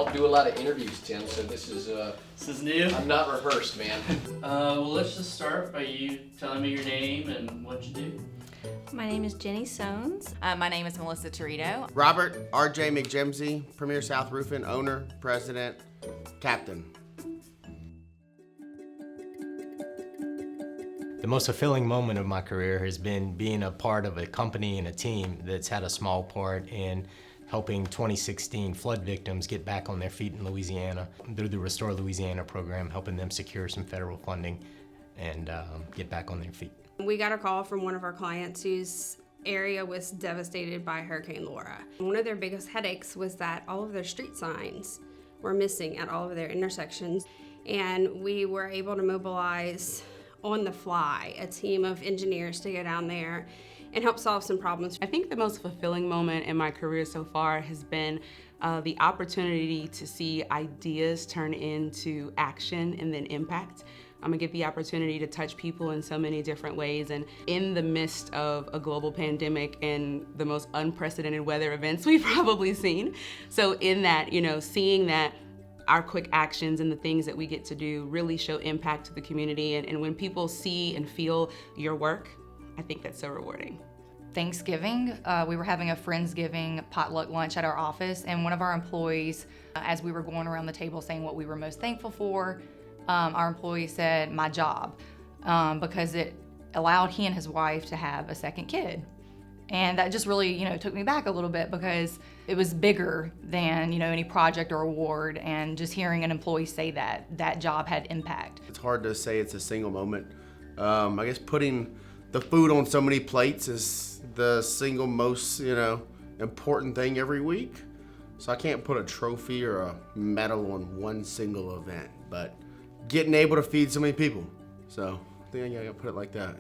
don't do a lot of interviews, Tim, so this is new. I'm not rehearsed, man. Well, let's just start by you telling me your name and what you do. My name is Jenny Sones. My name is Melissa Torito. Robert R.J. McJimsey, Premier South Roofing, owner, president, captain. The most fulfilling moment of my career has been being a part of a company and a team that's had a small part in helping 2016 flood victims get back on their feet in Louisiana through the Restore Louisiana program, helping them secure some federal funding and get back on their feet. We got a call from one of our clients whose area was devastated by Hurricane Laura. One of their biggest headaches was that all of their street signs were missing at all of their intersections, and we were able to mobilize on the fly a team of engineers to go down there and help solve some problems. I think the most fulfilling moment in my career so far has been the opportunity to see ideas turn into action and then impact. I'm gonna get the opportunity to touch people in so many different ways, and in the midst of a global pandemic and the most unprecedented weather events we've probably seen. So in that, seeing that our quick actions and the things that we get to do really show impact to the community, and when people see and feel your work, I think that's so rewarding. Thanksgiving, we were having a Friendsgiving potluck lunch at our office, and one of our employees, as we were going around the table saying what we were most thankful for, our employee said, "My job," because it allowed he and his wife to have a second kid. And that just really, took me back a little bit, because it was bigger than, any project or award, and just hearing an employee say that job had impact. It's hard to say it's a single moment. I guess putting the food on so many plates is the single most, important thing every week. So I can't put a trophy or a medal on one single event, but getting able to feed so many people. So I think I gotta put it like that.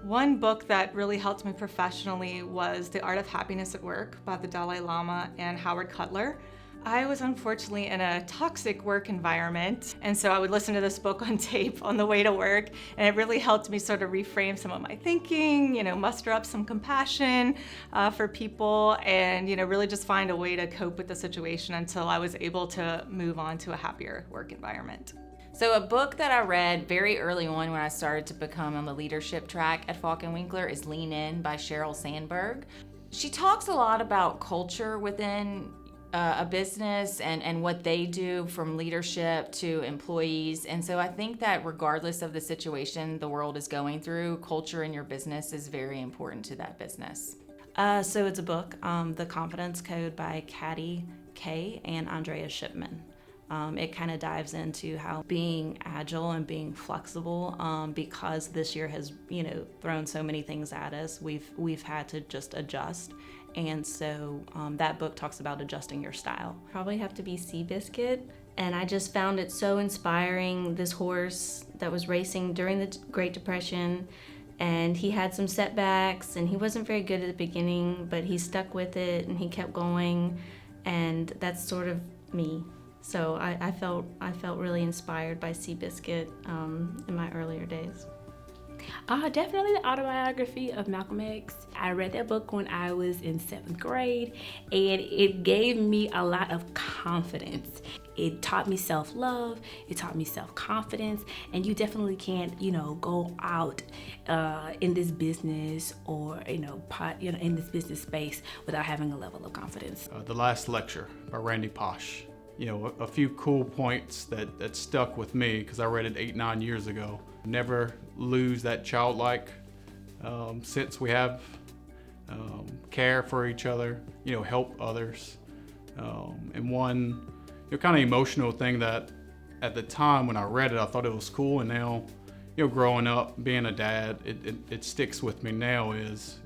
One book that really helped me professionally was The Art of Happiness at Work by the Dalai Lama and Howard Cutler. I was unfortunately in a toxic work environment, and so I would listen to this book on tape on the way to work, and it really helped me sort of reframe some of my thinking, muster up some compassion for people, and really just find a way to cope with the situation until I was able to move on to a happier work environment. So a book that I read very early on when I started to become on the leadership track at Falk & Winkler is Lean In by Sheryl Sandberg. She talks a lot about culture within a business and what they do, from leadership to employees. And so I think that regardless of the situation the world is going through, culture in your business is very important to that business. So it's a book, The Confidence Code by Katty Kay and Andrea Shipman. It kind of dives into how being agile and being flexible, because this year has, thrown so many things at us, we've had to just adjust. And so that book talks about adjusting your style. Probably have to be Seabiscuit, and I just found it so inspiring. This horse that was racing during the Great Depression, and he had some setbacks, and he wasn't very good at the beginning, but he stuck with it and he kept going, and that's sort of me. So I felt really inspired by Seabiscuit in my earlier days. Definitely the autobiography of Malcolm X. I read that book when I was in 7th grade, and it gave me a lot of confidence. It taught me self-love, it taught me self-confidence, and you definitely can't, go out in this business or, in this business space without having a level of confidence. The Last Lecture by Randy Pausch. A few cool points that stuck with me because I read it 8-9 years ago. Never lose that childlike sense we have, care for each other, help others. And one kind of emotional thing that at the time when I read it, I thought it was cool, and now, growing up, being a dad, it sticks with me now is,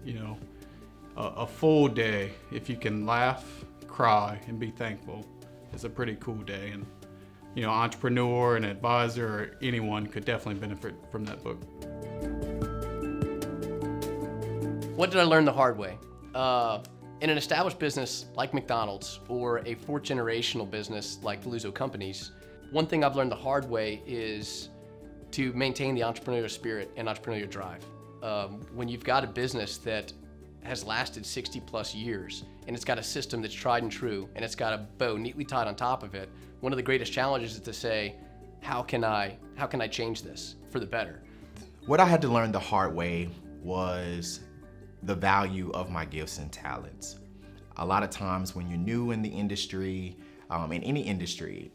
a full day, if you can laugh, cry, and be thankful, it's a pretty cool day. And entrepreneur and advisor or anyone could definitely benefit from that book. What did I learn the hard way? In an established business like McDonald's or a fourth generational business like the Luzo Companies, one thing I've learned the hard way is to maintain the entrepreneurial spirit and entrepreneurial drive. When you've got a business that has lasted 60 plus years, and it's got a system that's tried and true, and it's got a bow neatly tied on top of it, one of the greatest challenges is to say, how can I change this for the better? What I had to learn the hard way was the value of my gifts and talents. A lot of times when you're new in the industry, in any industry,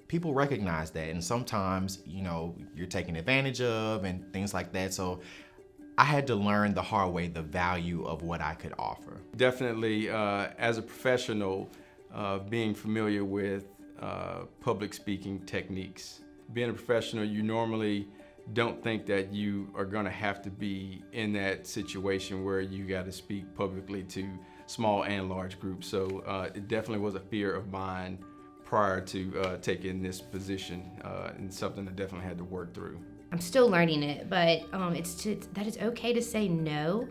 people recognize that, and sometimes, you're taken advantage of and things like that. So I had to learn the hard way the value of what I could offer. Definitely, as a professional, being familiar with public speaking techniques. Being a professional, you normally don't think that you are gonna have to be in that situation where you gotta speak publicly to small and large groups. So it definitely was a fear of mine prior to taking this position, and something I definitely had to work through. I'm still learning it, but that it's okay to say no.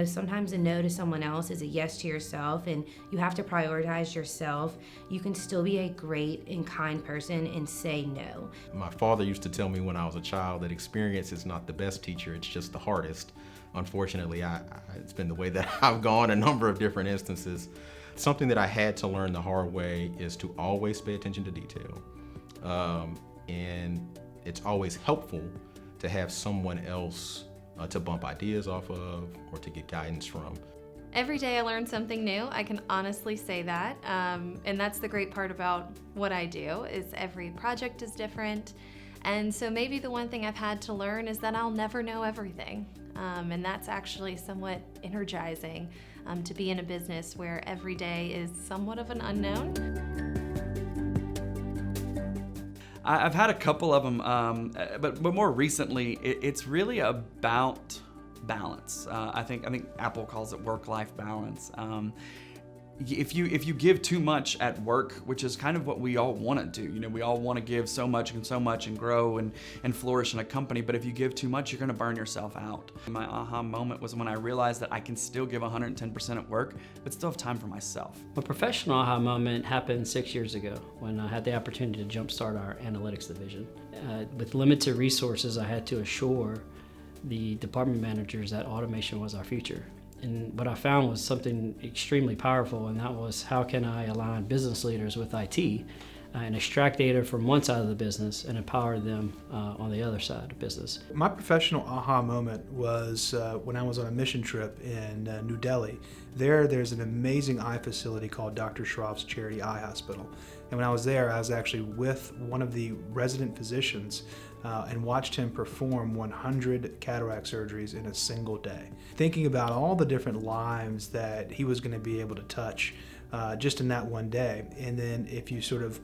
Sometimes a no to someone else is a yes to yourself, and you have to prioritize yourself. You can still be a great and kind person and say no. My father used to tell me when I was a child that experience is not the best teacher, it's just the hardest. Unfortunately, it's been the way that I've gone a number of different instances. Something that I had to learn the hard way is to always pay attention to detail. And it's always helpful to have someone else to bump ideas off of or to get guidance from. Every day I learn something new, I can honestly say that. And that's the great part about what I do, is every project is different. And so maybe the one thing I've had to learn is that I'll never know everything. And that's actually somewhat energizing, to be in a business where every day is somewhat of an unknown. I've had a couple of them, but more recently, it's really about balance. I think Apple calls it work-life balance. If you give too much at work, which is kind of what we all want to do, we all want to give so much and grow and flourish in a company, but if you give too much, you're going to burn yourself out. My aha moment was when I realized that I can still give 110% at work, but still have time for myself. My professional aha moment happened 6 years ago when I had the opportunity to jumpstart our analytics division. With limited resources, I had to assure the department managers that automation was our future. And what I found was something extremely powerful, and that was how can I align business leaders with IT and extract data from one side of the business and empower them on the other side of business. My professional aha moment was when I was on a mission trip in New Delhi. There's an amazing eye facility called Dr. Shroff's Charity Eye Hospital. And when I was there, I was actually with one of the resident physicians and watched him perform 100 cataract surgeries in a single day. Thinking about all the different lives that he was going to be able to touch just in that one day. And then if you sort of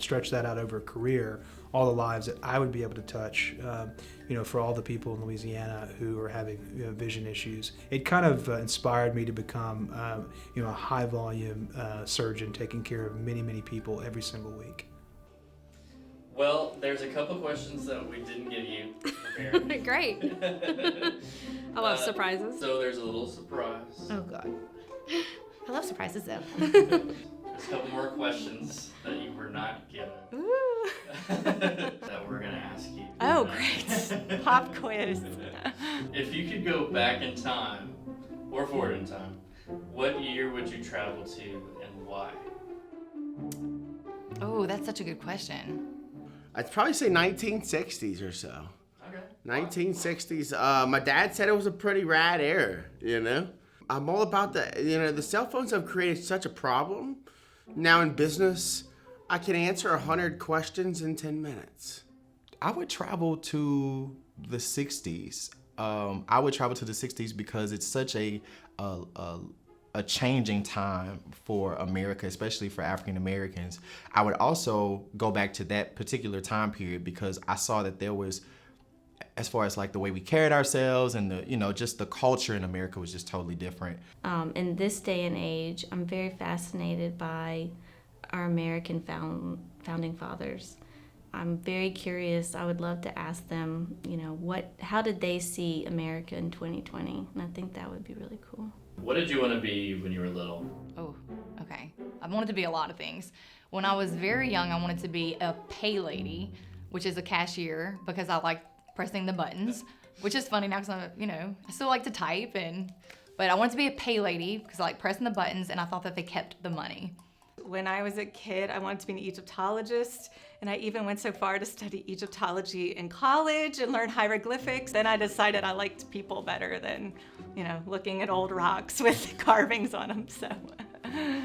stretch that out over a career, all the lives that I would be able to touch, for all the people in Louisiana who are having vision issues. It kind of inspired me to become, a high volume surgeon taking care of many, many people every single week. Well, there's a couple questions that we didn't give you prepared. Great. I love surprises. So there's a little surprise. Oh God. I love surprises though. There's a couple more questions that you were not given. Ooh. That we're gonna ask you. Oh, great. Pop quiz. If you could go back in time, or forward in time, what year would you travel to and why? Oh, that's such a good question. I'd probably say 1960s or so. Okay. 1960s. My dad said it was a pretty rad era, I'm all about the cell phones have created such a problem. Now in business, I can answer 100 questions in 10 minutes. I would travel to the 60s. I would travel to the 60s because it's such a changing time for America, especially for African Americans. I would also go back to that particular time period because I saw that there was, as far as like the way we carried ourselves and just the culture in America was just totally different. In this day and age, I'm very fascinated by our American founding fathers. I'm very curious. I would love to ask them, how did they see America in 2020? And I think that would be really cool. What did you want to be when you were little? Oh, okay. I wanted to be a lot of things. When I was very young, I wanted to be a pay lady, which is a cashier, because I like pressing the buttons. which is funny now because I still like to type, but I wanted to be a pay lady because I like pressing the buttons, and I thought that they kept the money. When I was a kid, I wanted to be an Egyptologist, and I even went so far to study Egyptology in college and learn hieroglyphics. Then I decided I liked people better than, looking at old rocks with carvings on them, so.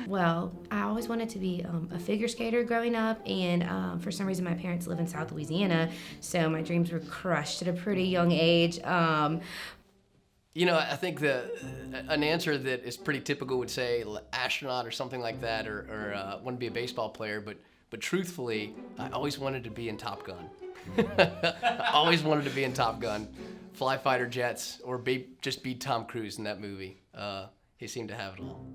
Well, I always wanted to be a figure skater growing up, and for some reason my parents live in South Louisiana, so my dreams were crushed at a pretty young age. I think an answer that is pretty typical would say astronaut or something like that, or want to be a baseball player, but truthfully, I always wanted to be in Top Gun. I always wanted to be in Top Gun, fly fighter jets, or just be Tom Cruise in that movie. He seemed to have it all.